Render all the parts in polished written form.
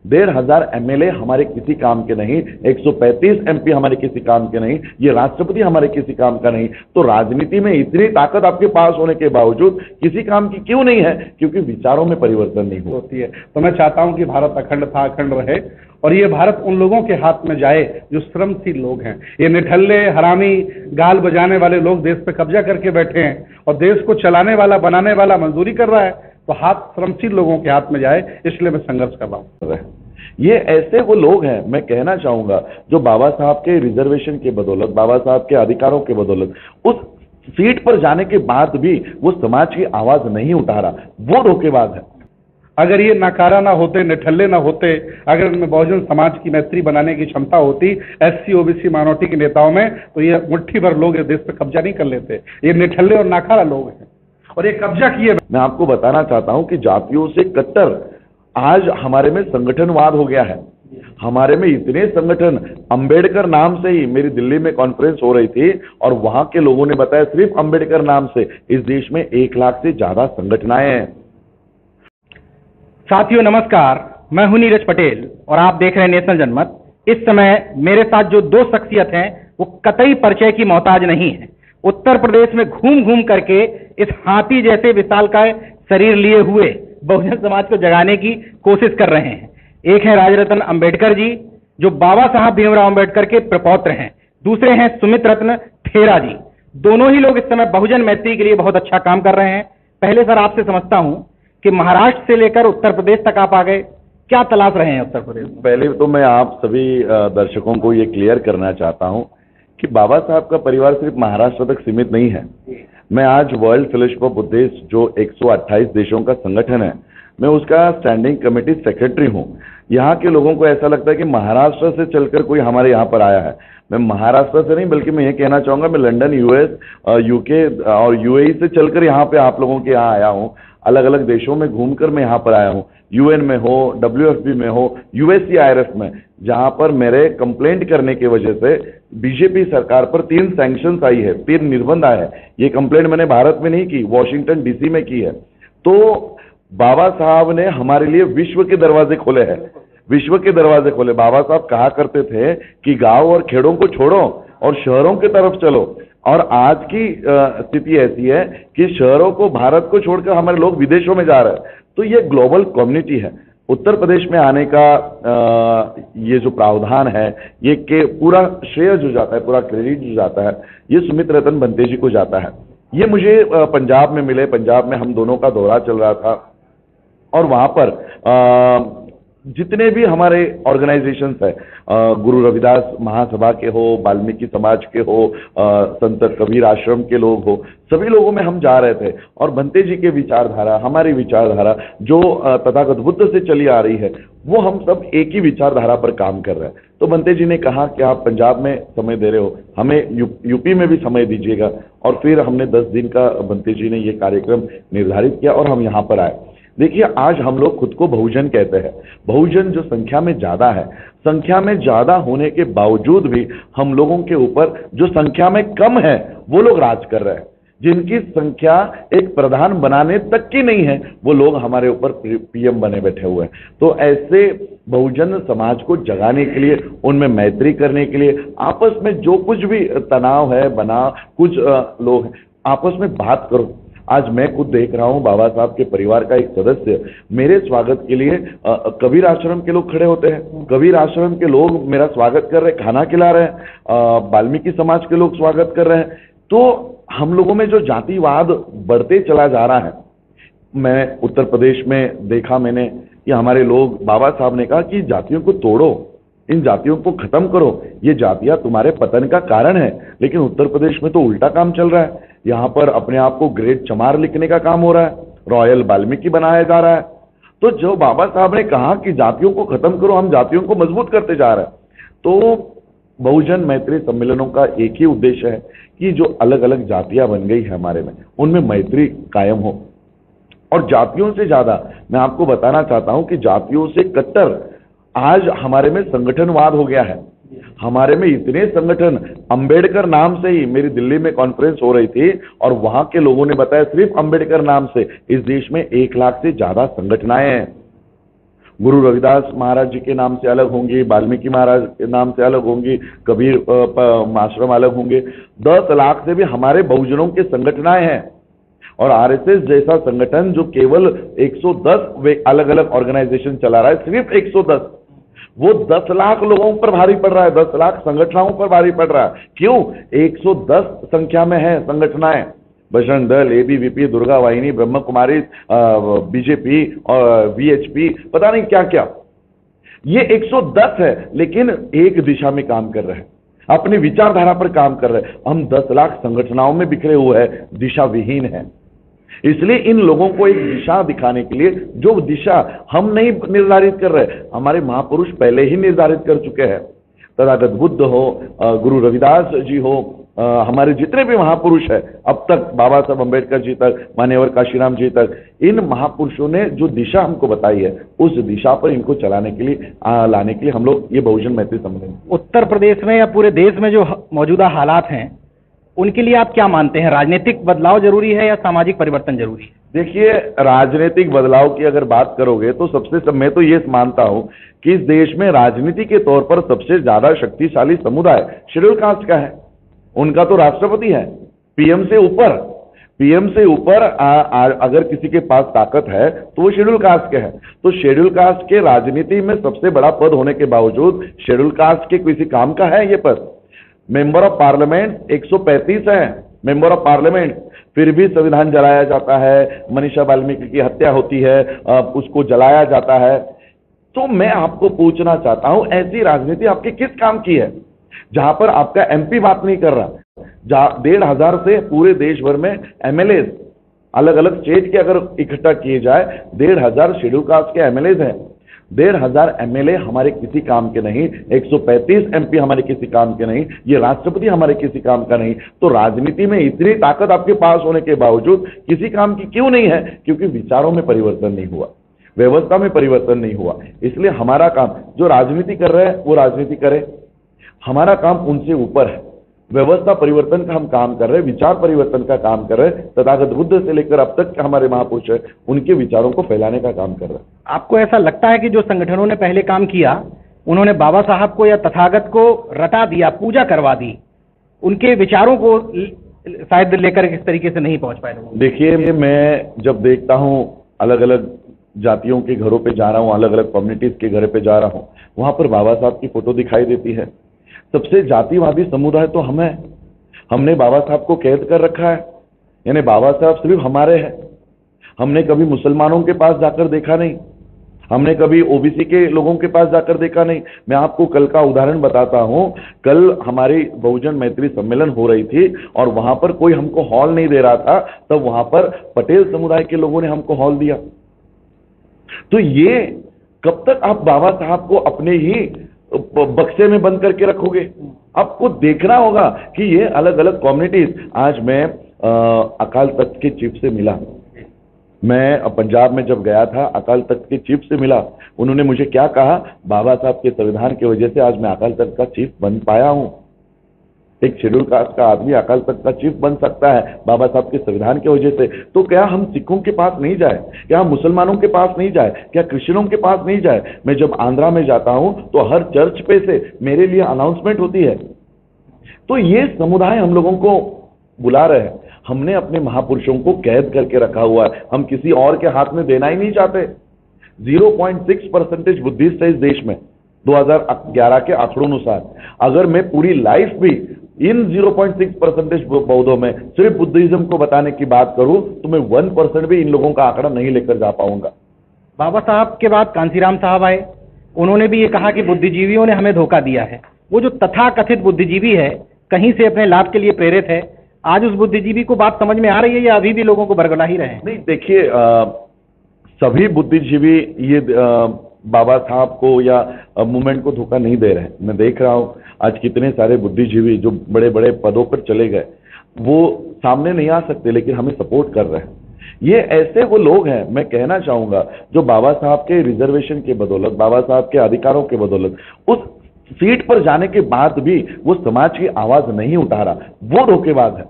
1,500 MLA हमारे किसी काम के नहीं, 135 एमपी हमारे किसी काम के नहीं, ये राष्ट्रपति हमारे किसी काम का नहीं। तो राजनीति में इतनी ताकत आपके पास होने के बावजूद किसी काम की क्यों नहीं है? क्योंकि विचारों में परिवर्तन नहीं होती है। तो मैं चाहता हूं कि भारत अखंड था, अखंड रहे, और ये भारत उन लोगों के हाथ में जाए जो श्रमशील लोग हैं। ये निठल्ले, हरामी, गाल बजाने वाले लोग देश पे कब्जा करके बैठे हैं और देश को चलाने वाला, बनाने वाला मजदूरी कर रहा है, तो हाथ श्रमशील लोगों के हाथ में जाए, इसलिए मैं संघर्ष कर रहा हूं। ये ऐसे वो लोग हैं, मैं कहना चाहूंगा, जो बाबा साहब के रिजर्वेशन के बदौलत, बाबा साहब के अधिकारों के बदौलत उस सीट पर जाने के बाद भी वो समाज की आवाज नहीं उठा रहा, वो धोखेबाज है। अगर ये नकारा ना होते, निठल्ले ना होते, अगर इनमें बहुजन समाज की मैत्री बनाने की क्षमता होती एससी ओबीसी माइनॉरिटी के नेताओं में, तो ये मुट्ठी भर लोग इस देश पे कब्जा नहीं कर लेते। ये निठल्ले और नाकारा लोग हैं और ये कब्जा किए। मैं आपको बताना चाहता हूं कि जातियों से कट्टर आज हमारे में संगठनवाद हो गया है। हमारे में इतने संगठन, अंबेडकर नाम से ही मेरी दिल्ली में कॉन्फ्रेंस हो रही थी और वहां के लोगों ने बताया सिर्फ अंबेडकर नाम से इस देश में 1 लाख से ज्यादा संगठनाएं हैं। साथियों नमस्कार, मैं हूं नीरज पटेल और आप देख रहे हैं नेशनल जनमत। इस समय मेरे साथ जो 2 शख्सियत हैं वो कतई परिचय की मोहताज नहीं है। उत्तर प्रदेश में घूम घूम करके इस हाथी जैसे विशालकाय शरीर लिए हुए बहुजन समाज को जगाने की कोशिश कर रहे हैं। एक है राजरत्न अंबेडकर जी, जो बाबा साहब भीमराव अंबेडकर के प्रपौत्र हैं। दूसरे हैं सुमित रत्न ठेरा जी। दोनों ही लोग इस समय बहुजन मैत्री के लिए बहुत अच्छा काम कर रहे हैं। पहले सर आपसे समझता हूं कि महाराष्ट्र से लेकर उत्तर प्रदेश तक आप आ गए, क्या तलाश रहे हैं उत्तर प्रदेश? पहले तो मैं आप सभी दर्शकों को ये क्लियर करना चाहता हूं कि बाबा साहब का परिवार सिर्फ महाराष्ट्र तक सीमित नहीं है। मैं आज वर्ल्ड फेलोशिप ऑफ बुद्धिस्ट, जो 128 देशों का संगठन है, मैं उसका स्टैंडिंग कमेटी सेक्रेटरी हूं। यहाँ के लोगों को ऐसा लगता है कि महाराष्ट्र से चलकर कोई हमारे यहाँ पर आया है। मैं महाराष्ट्र से नहीं, बल्कि मैं ये कहना चाहूंगा, मैं लंदन, यूएस, यूके और यूएई से चलकर यहाँ पे आप लोगों के यहाँ आया हूँ। अलग अलग देशों में घूमकर मैं यहाँ पर आया हूँ। यूएन में हो, डब्ल्यूएफपी में हो, यूएससीआईआरएफ में, जहां पर मेरे कंप्लेंट करने की वजह से बीजेपी सरकार पर 3 सैंक्शंस आई है, 3 निर्बंध आए हैं। ये कंप्लेंट मैंने भारत में नहीं की, वॉशिंगटन डीसी में की है। तो बाबा साहब ने हमारे लिए विश्व के दरवाजे खोले हैं, विश्व के दरवाजे खोले। बाबा साहब कहा करते थे कि गांव और खेड़ों को छोड़ो और शहरों की तरफ चलो, और आज की स्थिति ऐसी है कि शहरों को, भारत को छोड़कर हमारे लोग विदेशों में जा रहे हैं। तो ये ग्लोबल कम्युनिटी है। उत्तर प्रदेश में आने का ये जो प्रावधान है, ये के पूरा श्रेय जो जाता है, पूरा क्रेडिट जो जाता है, ये सुमित रतन बनते जी को जाता है। ये मुझे पंजाब में मिले। पंजाब में हम दोनों का दौरा चल रहा था और वहां पर जितने भी हमारे ऑर्गेनाइजेशंस है, गुरु रविदास महासभा के हो, वाल्मीकि समाज के हो, संत कबीर आश्रम के लोग हो, सभी लोगों में हम जा रहे थे। और बनते जी के विचारधारा, हमारी विचारधारा जो तथागत बुद्ध से चली आ रही है, वो हम सब एक ही विचारधारा पर काम कर रहे हैं। तो बनते जी ने कहा कि आप पंजाब में समय दे रहे हो, हमें यूपी में भी समय दीजिएगा। और फिर हमने 10 दिन का बनते जी ने ये कार्यक्रम निर्धारित किया और हम यहाँ पर आए। देखिए, आज हम लोग खुद को बहुजन कहते हैं। बहुजन जो संख्या में ज्यादा है, संख्या में ज्यादा होने के बावजूद भी हम लोगों के ऊपर जो संख्या में कम है वो लोग राज कर रहे हैं। जिनकी संख्या एक प्रधान बनाने तक की नहीं है, वो लोग हमारे ऊपर पीएम बने बैठे हुए हैं। तो ऐसे बहुजन समाज को जगाने के लिए, उनमें मैत्री करने के लिए, आपस में जो कुछ भी तनाव है बना, कुछ लोग आपस में बात करो। आज मैं खुद देख रहा हूं, बाबा साहब के परिवार का एक सदस्य मेरे स्वागत के लिए कबीर आश्रम के लोग खड़े होते हैं। कबीर आश्रम के लोग मेरा स्वागत कर रहे हैं, खाना खिला रहे हैं। वाल्मीकि समाज के लोग स्वागत कर रहे हैं। तो हम लोगों में जो जातिवाद बढ़ते चला जा रहा है, मैं उत्तर प्रदेश में देखा मैंने कि हमारे लोग, बाबा साहब ने कहा कि जातियों को तोड़ो, इन जातियों को खत्म करो, ये जातियां तुम्हारे पतन का कारण है। लेकिन उत्तर प्रदेश में तो उल्टा काम चल रहा है। यहाँ पर अपने आप को ग्रेट चमार लिखने का काम हो रहा है, रॉयल वाल्मीकि बनाया जा रहा है। तो जो बाबा साहब ने कहा कि जातियों को खत्म करो, हम जातियों को मजबूत करते जा रहे हैं। तो बहुजन मैत्री सम्मेलनों का एक ही उद्देश्य है कि जो अलग अलग जातियां बन गई है हमारे में, उनमें मैत्री कायम हो। और जातियों से ज्यादा मैं आपको बताना चाहता हूं कि जातियों से कट्टर आज हमारे में संगठनवाद हो गया है। हमारे में इतने संगठन, अंबेडकर नाम से ही मेरी दिल्ली में कॉन्फ्रेंस हो रही थी और वहां के लोगों ने बताया सिर्फ अंबेडकर नाम से इस देश में 1 लाख से ज्यादा संगठनाएं हैं। गुरु रविदास महाराज जी के नाम से अलग होंगी, वाल्मीकि महाराज के नाम से अलग होंगी, कबीर आश्रम अलग होंगे। 10 लाख से भी हमारे बहुजनों के संगठनाएं हैं, और आरएसएस जैसा संगठन जो केवल 110 अलग अलग ऑर्गेनाइजेशन चला रहा है, सिर्फ 110, वो 10 लाख लोगों पर भारी पड़ रहा है, 10 लाख संगठनों पर भारी पड़ रहा है। क्यों? 110 संख्या में है संगठनाएं, बजरंग दल, एबीवीपी, दुर्गा वाहिनी, ब्रह्म कुमारी, बीजेपी और वीएचपी, पता नहीं क्या क्या। ये 110 है, लेकिन एक दिशा में काम कर रहे हैं, अपनी विचारधारा पर काम कर रहे हैं। हम 10 लाख संगठनों में बिखरे हुए हैं, दिशा विहीन है। इसलिए इन लोगों को एक दिशा दिखाने के लिए, जो दिशा हम नहीं निर्धारित कर रहे, हमारे महापुरुष पहले ही निर्धारित कर चुके हैं। तथागत बुद्ध हो, गुरु रविदास जी हो, हमारे जितने भी महापुरुष हैं अब तक, बाबा साहब अम्बेडकर जी तक, मान्यवर काशीराम जी तक, इन महापुरुषों ने जो दिशा हमको बताई है, उस दिशा पर इनको चलाने के लिए लाने के लिए हम लोग ये बहुजन मैत्री सम्मेलन। उत्तर प्रदेश में या पूरे देश में जो मौजूदा हालात हैं, उनके लिए आप क्या मानते हैं? राजनीतिक बदलाव जरूरी है या सामाजिक परिवर्तन जरूरी है? देखिए, राजनीतिक बदलाव की अगर बात करोगे तो मैं तो ये मानता हूं कि इस देश में राजनीति के तौर पर सबसे ज्यादा शक्तिशाली समुदाय शेड्यूल कास्ट का है। उनका तो राष्ट्रपति है, पीएम से ऊपर अगर किसी के पास ताकत है तो वो शेड्यूल कास्ट के है। तो शेड्यूल कास्ट के राजनीति में सबसे बड़ा पद होने के बावजूद शेड्यूल कास्ट के किसी काम का है ये पद? मेंबर ऑफ पार्लियामेंट 135 है मेंबर ऑफ पार्लियामेंट, फिर भी संविधान जलाया जाता है, मनीषा वाल्मीकि की हत्या होती है, उसको जलाया जाता है। तो मैं आपको पूछना चाहता हूं, ऐसी राजनीति आपके किस काम की है जहां पर आपका एमपी बात नहीं कर रहा? 1,500 से पूरे देश भर में एमएलए अलग अलग स्टेट के अगर इकट्ठा किए जाए, 1,500 शेड्यूल कास्ट के एमएलए हैं। 1,500 एमएलए हमारे किसी काम के नहीं, 135 एमपी हमारे किसी काम के नहीं, ये राष्ट्रपति हमारे किसी काम का नहीं। तो राजनीति में इतनी ताकत आपके पास होने के बावजूद किसी काम की क्यों नहीं है? क्योंकि विचारों में परिवर्तन नहीं हुआ, व्यवस्था में परिवर्तन नहीं हुआ। इसलिए हमारा काम, जो राजनीति कर रहे हैं वो राजनीति करे, हमारा काम उनसे ऊपर है। व्यवस्था परिवर्तन का हम काम कर रहे हैं, विचार परिवर्तन का काम कर रहे हैं। तथागत बुद्ध से लेकर अब तक के हमारे महापुरुष हैं, उनके विचारों को फैलाने का काम कर रहे हैं। आपको ऐसा लगता है कि जो संगठनों ने पहले काम किया, उन्होंने बाबा साहब को या तथागत को रटा दिया, पूजा करवा दी, उनके विचारों को शायद लेकर किस तरीके से नहीं पहुंच पाए? देखिए, मैं जब देखता हूं अलग अलग जातियों के घरों पे जा रहा हूं, अलग अलग कम्युनिटीज के घर पे जा रहा हूं, वहां पर बाबा साहब की फोटो दिखाई देती है। सबसे जातिवादी समुदाय तो हम है, हमने बाबा साहब को कैद कर रखा है, यानी बाबा साहब सिर्फ हमारे हैं। हमने कभी मुसलमानों के पास जाकर देखा नहीं, हमने कभी ओबीसी के लोगों के पास जाकर देखा नहीं। मैं आपको कल का उदाहरण बताता हूं। कल हमारी बहुजन मैत्री सम्मेलन हो रही थी और वहां पर कोई हमको हॉल नहीं दे रहा था, तब वहां पर पटेल समुदाय के लोगों ने हमको हॉल दिया। तो ये कब तक आप बाबा साहब को अपने ही बक्से में बंद करके रखोगे? आपको देखना होगा कि ये अलग अलग कम्युनिटीज। आज मैं अकाल तख्त के चीफ से मिला, मैं पंजाब में जब गया था अकाल तख्त के चीफ से मिला। उन्होंने मुझे क्या कहा? बाबा साहब के संविधान की वजह से आज मैं अकाल तख्त का चीफ बन पाया हूं। एक शेड्यूल कास्ट का आदमी अकाल तख्त का चीफ बन सकता है बाबा साहब के संविधान की वजह से। तो क्या हम सिखों के पास नहीं जाए? क्या हम मुसलमानों के पास नहीं जाए? क्या क्रिश्चियनों के पास नहीं जाए? मैं जब आंध्रा में जाता हूं तो हर चर्च पे से मेरे लिए अनाउंसमेंट होती है। तो ये समुदाय हम लोगों को बुला रहे हैं। हमने अपने महापुरुषों को कैद करके रखा हुआ है, हम किसी और के हाथ में देना ही नहीं चाहते। 0.6% बुद्धिस्ट है इस देश में 2011 के आंकड़ों अनुसार। अगर मैं पूरी लाइफ भी इन 0.6% बौद्धों में सिर्फ बुद्धिज्म को बताने की बात करूं तो मैं 1% भी इन लोगों का आंकड़ा नहीं लेकर जा पाऊंगा। बाबा साहब के बाद कांसीराम साहब आए, उन्होंने भी ये कहा कि बुद्धिजीवियों ने हमें धोखा दिया है। वो जो तथाकथित बुद्धिजीवी है, कहीं से अपने लाभ के लिए प्रेरित है, आज उस बुद्धिजीवी को बात समझ में आ रही है या अभी भी लोगों को बरगला ही रहे हैं? नहीं, देखिए, सभी बुद्धिजीवी ये बाबा साहब को या मूवमेंट को धोखा नहीं दे रहे हैं। मैं देख रहा हूं आज कितने सारे बुद्धिजीवी जो बड़े बड़े पदों पर चले गए, वो सामने नहीं आ सकते लेकिन हमें सपोर्ट कर रहे हैं। ये ऐसे वो लोग हैं, मैं कहना चाहूंगा, जो बाबा साहब के रिजर्वेशन के बदौलत, बाबा साहब के अधिकारों के बदौलत उस सीट पर जाने के बाद भी वो समाज की आवाज नहीं उठा रहा, वो धोखेबाज है।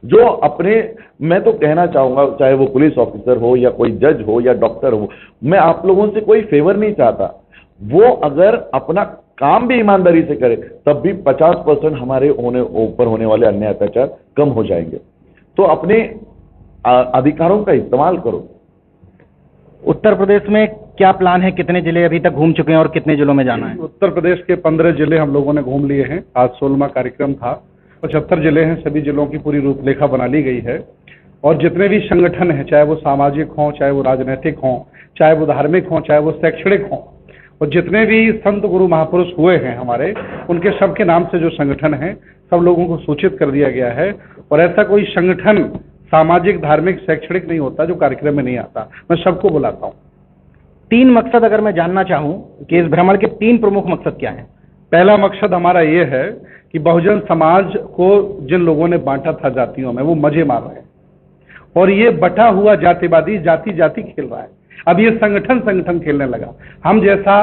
जो अपने, मैं तो कहना चाहूंगा, चाहे वो पुलिस ऑफिसर हो या कोई जज हो या डॉक्टर हो, मैं आप लोगों से कोई फेवर नहीं चाहता। वो अगर अपना काम भी ईमानदारी से करे तब भी 50% हमारे ऊपर होने वाले अन्याय अत्याचार कम हो जाएंगे। तो अपने अधिकारों का इस्तेमाल करो। उत्तर प्रदेश में क्या प्लान है? कितने जिले अभी तक घूम चुके हैं और कितने जिलों में जाना है? उत्तर प्रदेश के 15 जिले हम लोगों ने घूम लिए हैं। आज 16वां कार्यक्रम था। 75 जिले हैं, सभी जिलों की पूरी रूपरेखा बना ली गई है। और जितने भी संगठन हैं, चाहे वो सामाजिक हों, चाहे वो राजनीतिक हों, चाहे वो धार्मिक हों, चाहे वो शैक्षणिक हों, और जितने भी संत गुरु महापुरुष हुए हैं हमारे, उनके सबके नाम से जो संगठन हैं, सब लोगों को सूचित कर दिया गया है। और ऐसा कोई संगठन सामाजिक, धार्मिक, शैक्षणिक नहीं होता जो कार्यक्रम में नहीं आता। मैं सबको बुलाता हूँ। 3 मकसद अगर मैं जानना चाहूं कि इस भ्रमण के 3 प्रमुख मकसद क्या हैं? पहला मकसद हमारा ये है कि बहुजन समाज को जिन लोगों ने बांटा था जातियों में, वो मजे मार रहे हैं और ये बटा हुआ जातिवादी जाति जाति खेल रहा है। अब ये संगठन खेलने लगा। हम जैसा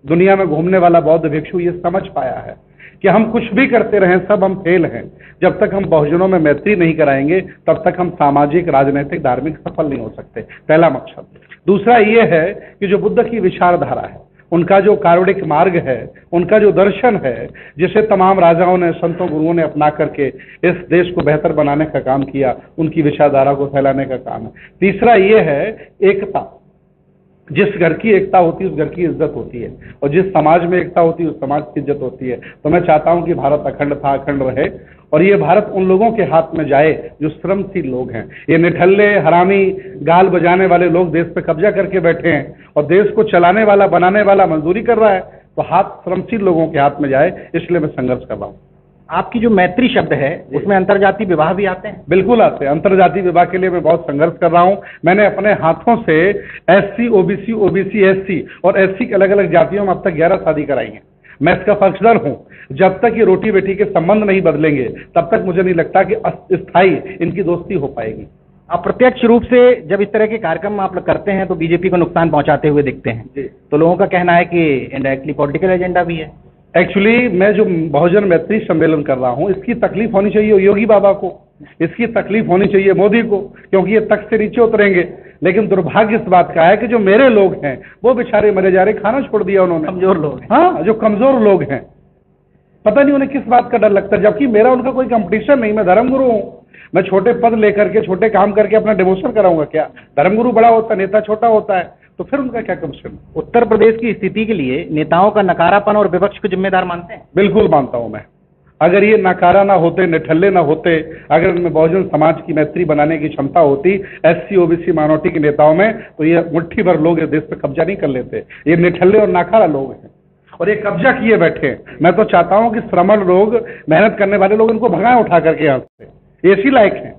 दुनिया में घूमने वाला बौद्ध भिक्षु ये समझ पाया है कि हम कुछ भी करते रहें, सब हम फेल हैं। जब तक हम बहुजनों में मैत्री नहीं कराएंगे तब तक हम सामाजिक, राजनीतिक, धार्मिक सफल नहीं हो सकते। पहला मकसद। दूसरा ये है कि जो बुद्ध की विचारधारा है, उनका जो कारुणिक मार्ग है, उनका जो दर्शन है, जिसे तमाम राजाओं ने, संतों, गुरुओं ने अपना करके इस देश को बेहतर बनाने का काम किया, उनकी विचारधारा को फैलाने का काम है। तीसरा ये है एकता। जिस घर की एकता होती है उस घर की इज्जत होती है, और जिस समाज में एकता होती है उस समाज की इज्जत होती है। तो मैं चाहता हूं कि भारत अखंड था, अखंड रहे, और ये भारत उन लोगों के हाथ में जाए जो श्रमशील लोग हैं। ये निठल्ले, हरामी, गाल बजाने वाले लोग देश पे कब्जा करके बैठे हैं और देश को चलाने वाला, बनाने वाला मजदूरी कर रहा है। तो हाथ श्रमशील लोगों के हाथ में जाए, इसलिए मैं संघर्ष कर रहा हूँ। आपकी जो मैत्री शब्द है उसमें अंतर्जातीय विवाह भी आते हैं? बिल्कुल आते हैं। अंतर्जातीय विवाह के लिए मैं बहुत संघर्ष कर रहा हूं। मैंने अपने हाथों से एससी, ओबीसी, ओबीसी, एससी और एससी की अलग अलग जातियों में अब तक 11 शादी कराई है। मैं इसका पक्षधर हूं। जब तक ये रोटी बेटी के संबंध नहीं बदलेंगे तब तक मुझे नहीं लगता कि स्थायी इनकी दोस्ती हो पाएगी। अप्रत्यक्ष रूप से जब इस तरह के कार्यक्रम आप लोग करते हैं तो बीजेपी को नुकसान पहुंचाते हुए दिखते हैं, तो लोगों का कहना है कि इनडायरेक्टली पॉलिटिकल एजेंडा भी है। एक्चुअली मैं जो बहुजन मैत्री सम्मेलन कर रहा हूं, इसकी तकलीफ होनी चाहिए योगी बाबा को, इसकी तकलीफ होनी चाहिए मोदी को, क्योंकि ये तख्त से नीचे उतरेंगे। लेकिन दुर्भाग्य इस बात का है कि जो मेरे लोग हैं वो बेचारे मरे जा रहे, खाना छोड़ दिया उन्होंने। कमजोर लोग हैं। हाँ, जो कमजोर लोग हैं, पता नहीं उन्हें किस बात का डर लगता है, जबकि मेरा उनका कोई कंपटीशन नहीं। मैं धर्मगुरु हूँ। मैं छोटे पद लेकर के, छोटे काम करके अपना डिमोशन कराऊंगा क्या? धर्मगुरु बड़ा होता है, नेता छोटा होता है, तो फिर उनका क्या कंपटीशन? उत्तर प्रदेश की स्थिति के लिए नेताओं का नकारापन और विपक्ष को जिम्मेदार मानते हैं? बिल्कुल मानता हूं मैं। अगर ये नकारा ना होते, निठल्ले ना होते, अगर इनमें बहुजन समाज की मैत्री बनाने की क्षमता होती एससी, ओबीसी, माइनॉरिटी के नेताओं में, तो ये मुट्ठी भर लोग इस देश पे कब्जा नहीं कर लेते। ये निठल्ले और नाकारा लोग हैं और ये कब्जा किए बैठे हैं। मैं तो चाहता हूं कि श्रमण लोग, मेहनत करने वाले लोग, इनको भगाएं उठा करके यहाँ से। इसी लायक हैं।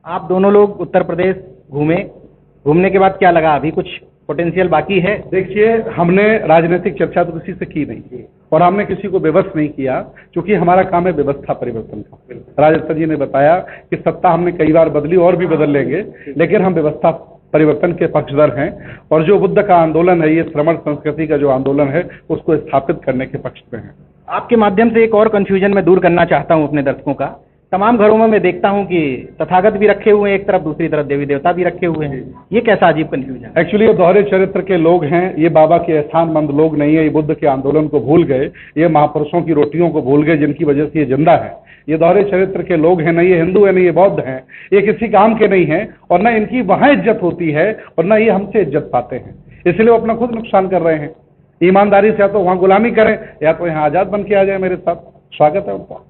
आप दोनों लोग उत्तर प्रदेश घूमने के बाद क्या लगा? अभी कुछ पोटेंशियल बाकी है? देखिए, हमने राजनीतिक चर्चा तो किसी से की नहीं और हमने किसी को विवश नहीं किया, क्योंकि हमारा काम है व्यवस्था परिवर्तन का। राजस्थर जी ने बताया कि सत्ता हमने कई बार बदली और भी बदल लेंगे, लेकिन हम व्यवस्था परिवर्तन के पक्षधर हैं। और जो बुद्ध का आंदोलन है, ये श्रमण संस्कृति का जो आंदोलन है, उसको स्थापित करने के पक्ष में है। आपके माध्यम से एक और कंफ्यूजन मैं दूर करना चाहता हूं अपने दर्शकों का। तमाम घरों में मैं देखता हूं कि तथागत भी रखे हुए हैं एक तरफ, दूसरी तरफ देवी देवता भी रखे हुए हैं। ये कैसा अजीब कंफ्यूजन? एक्चुअली ये दोहरे चरित्र के लोग हैं। ये बाबा के एहसानमंद लोग नहीं है। ये बुद्ध के आंदोलन को भूल गए, ये महापुरुषों की रोटियों को भूल गए, जिनकी वजह से ये जिंदा है। ये दोहरे चरित्र के लोग हैं। न ये हिंदू है, न ये बौद्ध हैं। ये किसी काम के नहीं है और न इनकी वहां इज्जत होती है और न ये हमसे इज्जत पाते हैं। इसलिए वो अपना खुद नुकसान कर रहे हैं। ईमानदारी से या तो वहां गुलामी करें या तो यहाँ आजाद बन के आ जाए मेरे साथ। स्वागत है उनका।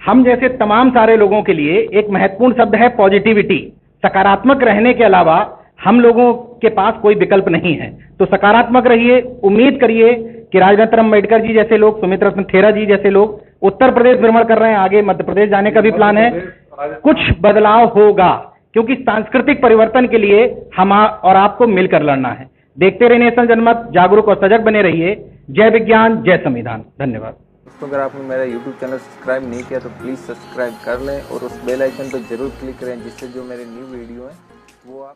हम जैसे तमाम सारे लोगों के लिए एक महत्वपूर्ण शब्द है पॉजिटिविटी। सकारात्मक रहने के अलावा हम लोगों के पास कोई विकल्प नहीं है। तो सकारात्मक रहिए। उम्मीद करिए कि राजरत्न अम्बेडकर जी जैसे लोग, सुमित्रा रत्न खेरा जी जैसे लोग उत्तर प्रदेश भ्रमण कर रहे हैं। आगे मध्य प्रदेश जाने का भी प्लान है। कुछ बदलाव होगा, क्योंकि सांस्कृतिक परिवर्तन के लिए हम और आपको मिलकर लड़ना है। देखते रहिए नेशनल जनमत। जागरूक और सजग बने रहिए। जय विज्ञान, जय संविधान। धन्यवाद। दोस्तों, अगर आपने मेरा YouTube चैनल सब्सक्राइब नहीं किया तो प्लीज़ सब्सक्राइब कर लें और उस बेल आइकन पर जरूर क्लिक करें, जिससे जो मेरे न्यू वीडियो हैं वो आप